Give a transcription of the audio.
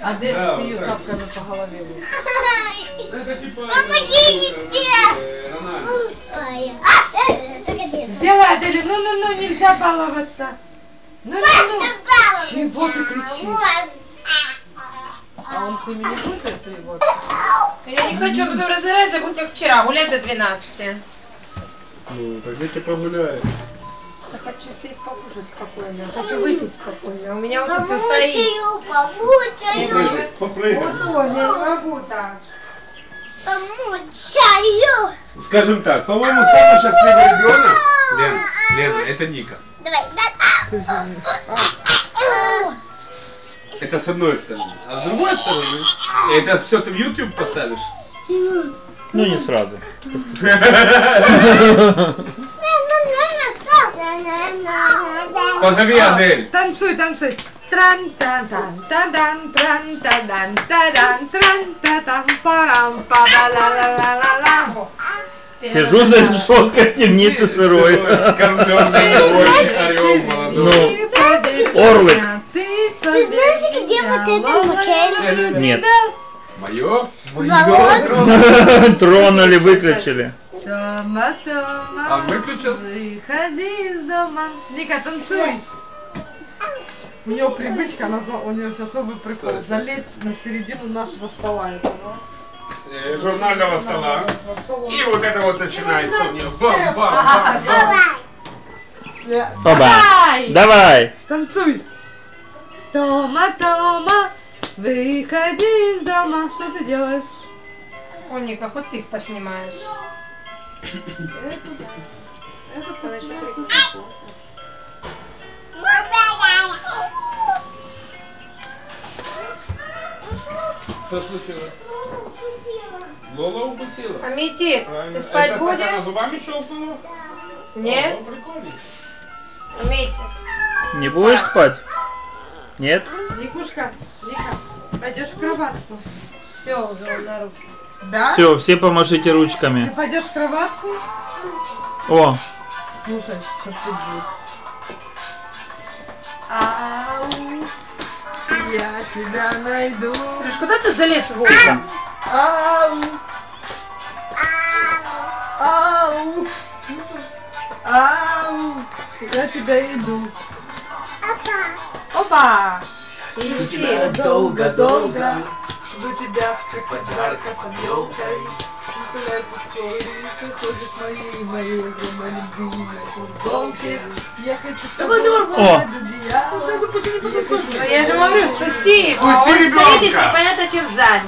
А где ты ее тапками по голове? Помогите! Сделай, Адель, ну, нельзя баловаться. Ну. Чего ты кричишь? А он с ними не будет, если вот? Я не хочу, а потом разораться, будет как вчера, гулять до 12. Ну, так я тебя погуляю. Я хочу сесть покушать спокойно, я хочу выпить спокойно. У меня вот тут все стоит. Попрыгай. Ой, я не могу так. Помучаю. Скажем так, по-моему, самый счастливый ребенок, Лена, это Ника. Давай. Это с одной стороны. А с другой стороны, это все ты в YouTube поставишь? Ну не сразу. Позови Адель. Танцуй. Тран-тан-тан-тан-тан, тран-тан-тан-тан, тран-тан-парам-па-ла-ла-ла-ла-ла. Сижу за решеткой в темнице сырой. Скорпионный орел молодой. Орлык. Ты знаешь, где вот эта макель? Нет. Мое? Тронули, выключили. Тома, А выключил? выходи из дома. Ника, танцуй. У нее привычка, у нее сейчас новый прикол. Залезть на середину нашего стола. Журнального стола. И вот это вот начинается у нее. Бам-бам-бам. Оба. Давай. Танцуй. Тома, выходи из дома. Что ты делаешь? О, Ника, хоть ты их поснимаешь. Что случилось? Лола укусила. Аметик, ты спать Это будешь? она зубами щелкнула? Нет? О, прикольно. Аметик. Не будешь спать? Нет? Никушка, Ника, пойдешь в кроватку? Все, уже на руки. Да? Все, все помашите Ты ручками. пойдешь в кроватку? О, Слушай, сейчас ты будет. Ау, я тебя найду. Сереж, куда ты залез в окна? Ау, ау, ау, я тебя иду. Опа! И долго-долго жду тебя, как подарка под елкой. Моей любимой футболке. Я хочу с тобой О. Ну я же говорю, спаси. Пусти Он стоит ребенка. здесь непонятно чем занят.